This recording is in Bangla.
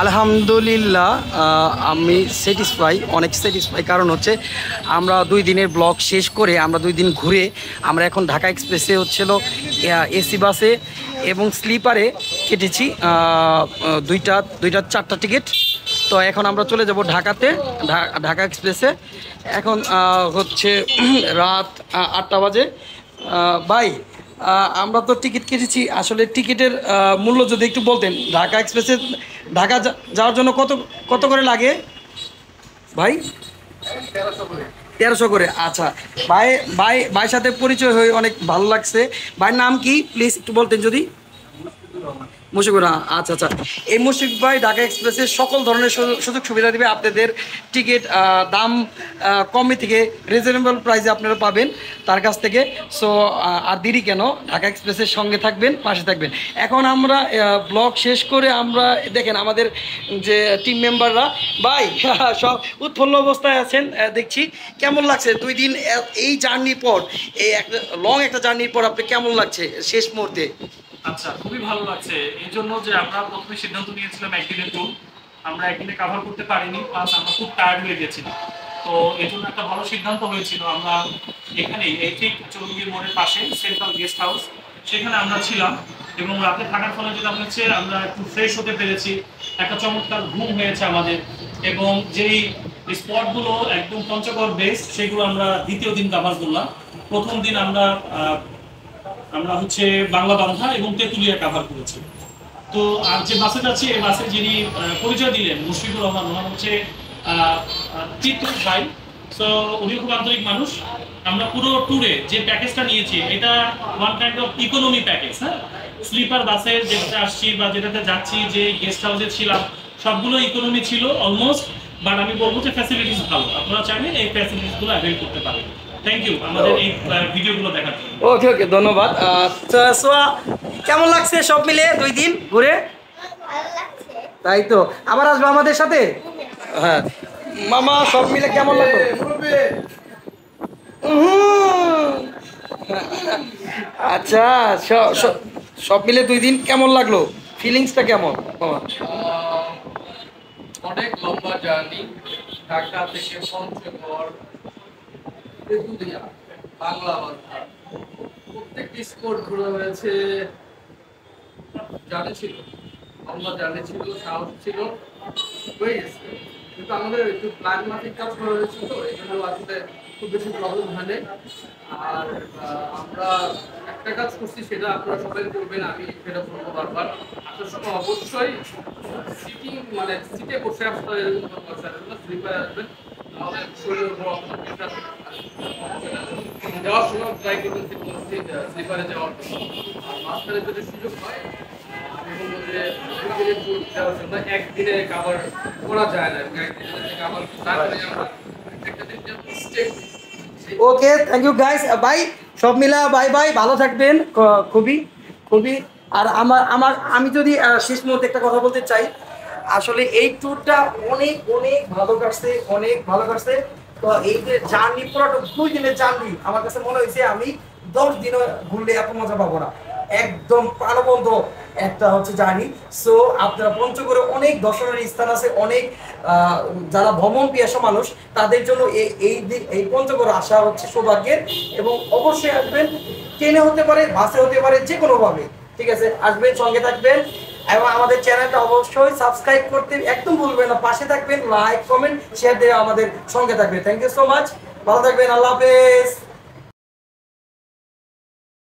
আলহামদুলিল্লাহ, আমি অনেক স্যাটিসফাই। কারণ হচ্ছে আমরা 2 দিনের ব্লগ শেষ করে আমরা 2 দিন ঘুরে আমরা এখন ঢাকা এক্সপ্রেসে হচ্ছিল এসি বাসে এবং স্লিপারে কেটেছি দুইটা 4টা টিকিট। তো এখন আমরা চলে যাব ঢাকাতে, ঢাকা এক্সপ্রেসে। এখন হচ্ছে রাত 8টা বাজে। ভাই, আমরা তো টিকিট কেটেছি, আসলে টিকিটের মূল্য যদি একটু বলতেন। ঢাকা এক্সপ্রেসে ঢাকা যাওয়ার জন্য কত কত করে লাগে ভাই? 1300 করে। আচ্ছা ভাই, ভাইয়ের সাথে পরিচয় হয়ে অনেক ভালো লাগছে। ভাইয়ের নাম কি প্লিজ একটু বলতেন যদি? মুশফিকুর। আচ্ছা আচ্ছা, এই মুশফিক ভাই ঢাকা এক্সপ্রেসের সকল ধরনের সুযোগ সুবিধা দেবে আপনাদের। টিকিট দাম কমে থেকে রিজনেবল প্রাইসে আপনারা পাবেন তার কাছ থেকে। সো আর দেরি কেন, ঢাকা এক্সপ্রেসের সঙ্গে থাকবেন, পাশে থাকবেন। এখন আমরা ব্লগ শেষ করে আমরা দেখেন আমাদের যে টিম মেম্বাররা ভাই সব উৎফুল্ল অবস্থায় আছেন দেখছি। কেমন লাগছে 2 দিন এই জার্নির পর, এই একটা লং একটা জার্নির পর আপনি কেমন লাগছে শেষ মুহূর্তে? আচ্ছা, খুবই ভালো লাগছে এই জন্য যে আমরা প্রথমে সিদ্ধান্ত নিয়েছিলাম একদিনের ট্যুর, আমরা একদিনে কভার করতে পারিনি, প্লাস আমরা খুব টায়ার্ড হয়ে গেছিলাম। তো এই জন্য একটা ভালো সিদ্ধান্ত হয়েছিল, আমরা এখানেই এই ঠিক চৌরঙ্গীর মোড়ের পাশে সেন্ট্রাল গেস্ট হাউস, সেখানে আমরা ছিলাম। এবং রাতে থাকার ফলে যেটা হচ্ছে আমরা একটু ফ্রেশ হতে পেরেছি, একটা চমৎকার ঘুম হয়েছে আমাদের। এবং যেই স্পটগুলো একদম পঞ্চগড় বেস, সেগুলো আমরা দ্বিতীয় দিন কভার করলাম। প্রথম দিন আমরা আমরা হচ্ছে বাংলা বান্ধা এবং তেঁতুলিয়া কাভার করেছি। তো আর যে বাসে যাচ্ছি, এই বাসে যিনি পরিচয় দিলেন মুশফিকুর রহমান, ওনার হচ্ছে চিত্তুর ভাই। সো উনি খুব আন্তরিক মানুষ। আমরা পুরো ট্যুরে যে প্যাকেজটা নিয়েছি, এটা one kind of economy package. হ্যাঁ, স্লিপার বাসে যেটাতে আসছি বা যেটাতে যাচ্ছি, যে গেস্ট হাউসে ছিলাম, সবগুলো ইকোনমি ছিল অলমোস্ট। বাট আমি বলবো যে ফ্যাসিলিটিস ভালো, আপনারা চাইলে এই ফ্যাসিলিটিসগুলো অ্যাভেল করতে পারেন। থ্যাংক ইউ আমাদের এই ভিডিওগুলো দেখার জন্য। ওকে ওকে, ধন্যবাদ। সোয়া, কেমন লাগছে সব মিলে 2 দিন ঘুরে? তাই তো, আবার আসবো আমাদের সাথে। হ্যাঁ মামা, সব মিলে কেমন লাগলো? আচ্ছা, সব মিলে 2 দিন কেমন লাগলো? ফিলিংসটা কেমন মামা? অনেক লম্বা জার্নি, ঢাকা থেকে পঞ্চগড়, তেঁতুলিয়া, বাংলা বান্ধা, প্রত্যেকটি স্পোর্ট ঘোরা হয়েছে। জার্নি ছিল, লম্বা জার্নি ছিল, সাহস ছিল, হয়ে গেছে। কিন্তু আমাদের একটু প্ল্যান মাফিক কাজ করা হয়েছে, তো এই জন্য আসলে খুব বেশি প্রবলেম হয়নি। আর আমরা একটা কাজ করছি, সেটা আপনারা সবাই করবেন, আমি সেটা বলবো বারবার। আসার সময় অবশ্যই সিটিং মানে সিটে বসে আসতে হয়, এরকম কোনো বসে আসবেন না, স্লিপারে আসবেন, তাহলে শরীরের উপর অতটা প্রেশার যাওয়ার সময় ট্রাই করবেন স্লিপারে যাওয়ার জন্য। আর মাঝখানে যদি সুযোগ হয়, আমি বলবো যে 2 দিনের ট্যুর দেওয়ার জন্য একদিনে কাভার করা যায় না, এবং একদিনে কাভার না করে আমরা একটা দিন stay. Okay, thank you guys. Bye, সব মিলা বাই বাই, ভালো থাকবেন। খুবই খুবই। আর আমি যদি শেষ মুহূর্তে একটা কথা বলতে চাই, আসলে এই ট্যুরটা অনেক অনেক ভালো কাটছে, অনেক ভালো কাটছে। তো এই যে জার্নি, পুরোটা 2 দিনের জার্নি, আমার কাছে মনে হয়েছে আমি 10 দিনও ঘুরলে এত মজা পাবো না। একদম প্রাণবন্ত একটা হচ্ছে জার্নি। সো আপনারা পঞ্চগড়ে অনেক দর্শনীয় স্থান আছে, অনেক যারা ভ্রমণ পিয়াসা মানুষ, তাদের জন্য এই পঞ্চগড় আসা হচ্ছে সৌভাগ্যের। এবং অবশ্যই আসবেন, ট্রেনে হতে পারে, বাসে হতে পারে, যে কোনোভাবে। ঠিক আছে, আসবেন, সঙ্গে থাকবেন। এবং আমাদের চ্যানেলটা অবশ্যই সাবস্ক্রাইব করতে একদম ভুলবেন না, পাশে থাকবেন, লাইক কমেন্ট শেয়ার দিয়ে আমাদের সঙ্গে থাকবেন। থ্যাংক ইউ সো মাচ, ভালো থাকবেন, আল্লাহ হাফেজ।